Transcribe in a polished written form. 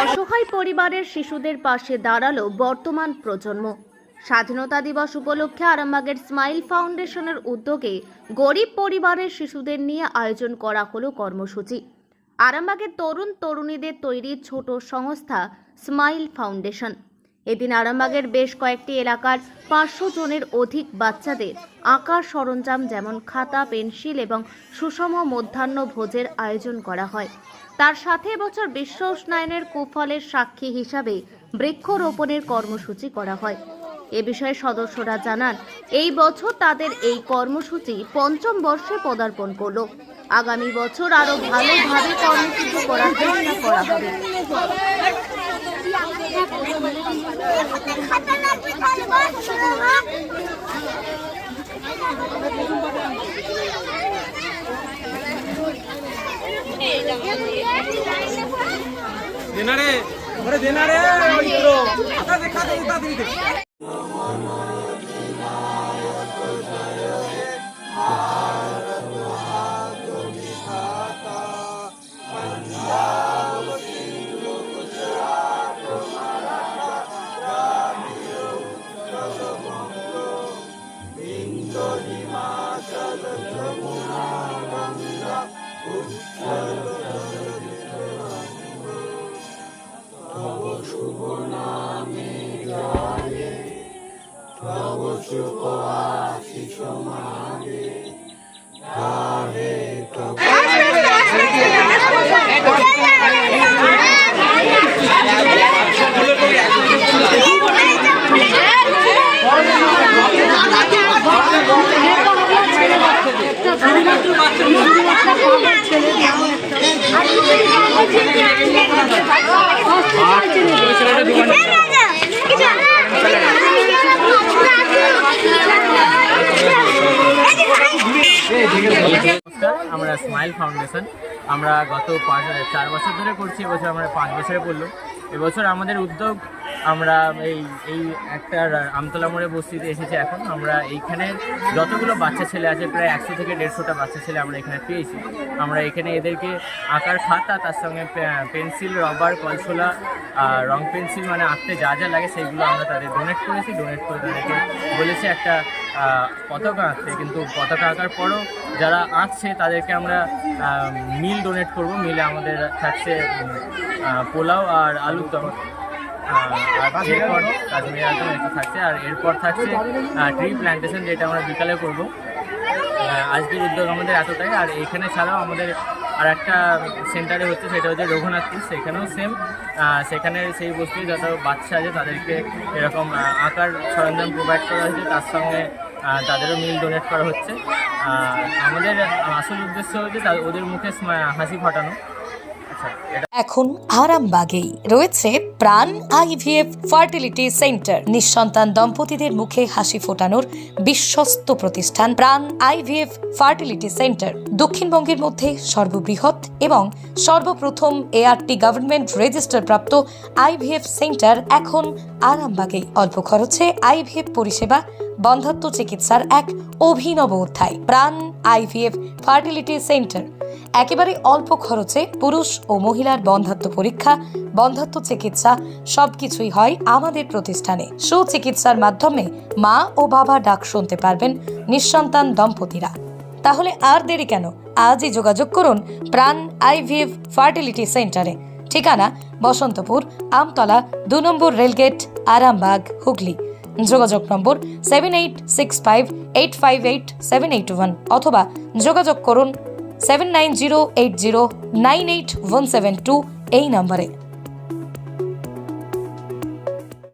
অসহায় পরিবারের শিশুদের পাশে দাঁড়ালো বর্তমান প্রজন্ম। স্বাধীনতা দিবস উপলক্ষে আরামবাগের স্মাইল ফাউন্ডেশনের উদ্যোগে গরিব পরিবারের শিশুদের নিয়ে আয়োজন করা হলো কর্মসূচি। আরামবাগের তরুণ তরুণীদের তৈরি ছোট সংস্থা স্মাইল ফাউন্ডেশন এদিন আরামবাগের বেশ কয়েকটি এলাকার 500 জনের অধিক বাচ্চাদের আঁকার সরঞ্জাম যেমন খাতা, পেন্সিল এবং সুষম মধ্যাহ্ন ভোজের আয়োজন করা হয়। তার সাথে এবছর বিশ্ব উষ্ণায়নের কুফলের সাক্ষী হিসাবে বৃক্ষরোপণের কর্মসূচি করা হয়। এ বিষয়ে সদস্যরা জানান, এই বছর তাদের এই কর্মসূচি 5ম বর্ষে পদার্পণ করলো। আগামী বছর আরো ভালোভাবে কর্মসূচি করার চেষ্টা করা হবে। আমরা স্মাইল ফাউন্ডেশন আমরা গত 4 বছর ধরে করছি। এবছর আমরা 5 বছরে পড়লো। এবছর আমাদের উদ্যোগ, আমরা এই একটা আমতলা মোড়ে বস্তিতে এসেছি। এখন আমরা এইখানে যতগুলো বাচ্চা ছেলে আছে, প্রায় 100 থেকে 150টা বাচ্চা ছেলে আমরা এখানে পেয়েছি। আমরা এখানে এদেরকে আঁকার খাতা, তার সঙ্গে পেন্সিল, রবার, কলসোলা, রং পেন্সিল, মানে আঁকতে যা যা লাগে সেইগুলো আমরা তাদের ডোনেট করেছি। ডোনেট করে তাদেরকে বলেছি একটা পতাকা আঁকতে, কিন্তু পতাকা আঁকার পরও যারা আঁকছে তাদেরকে আমরা মিল ডোনেট করব। মিলে আমাদের থাকছে পোলাও আর আলুর দম, আর এরপর কাশ্মীরি আলু একটু থাকছে, আর এরপর থাকছে ট্রি প্ল্যান্টেশন, যেটা আমরা বিকালে করব। আজকের উদ্যোগ আমাদের এতটাই। আর এখানে ছাড়াও আমাদের আর একটা সেন্টারে হচ্ছে, সেটা হচ্ছে রঘুনাথপুর। সেখানেও সেম, সেখানে সেই বস্তু যত বাচ্চা আছে তাদেরকে এরকম আঁকার সরঞ্জাম প্রোভাইড করা হয়েছে, তার সঙ্গে তাদেরও মিল ডোনেট করা হচ্ছে। আমাদের আসল উদ্দেশ্য হচ্ছে ওদের মুখে হাসি ফোটানো। এখন আরামবাগেই রয়েছে প্রাণ আইভিএফ ফার্টিলিটি সেন্টার। নিঃসন্তান দম্পতিদের মুখে হাসি ফোটানোর বিশ্বস্ত প্রতিষ্ঠান প্রাণ আইভিএফ ফার্টিলিটি সেন্টার দক্ষিণবঙ্গের মধ্যে সর্ববৃহৎ এবং সর্বপ্রথম ART গভর্নমেন্ট রেজিস্টার প্রাপ্ত আইভিএফ সেন্টার এখন আরামবাগেই। অল্প খরচে আইভিএফ পরিষেবা, বন্ধাত্ম চিকিৎসার এক অভিনব অধ্যায়। প্রাণ আইভিএফ ফার্টিলিটি সেন্টার একেবারে অল্প খরচে পুরুষ ও মহিলার বন্ধাত্ম পরীক্ষা, বন্ধাত্ম চিকিৎসা সবকিছুই হয় আমাদের প্রতিষ্ঠানে। সুচিকিৎসার মাধ্যমে মা ও বাবা ডাক শুনতে পারবেন নিঃসন্তান দম্পতিরা। তাহলে আর দেরি কেন? আজই যোগাযোগ করুন প্রাণ আইভিএফ ফার্টিলিটি সেন্টারে। ঠিকানা বসন্তপুর, আমতলা, 2 নম্বর রেলগেট, আরামবাগ, হুগলি। যোগাযোগ নম্বর 7865858781 অথবা যোগাযোগ করুন 7908098172 এই নম্বরে।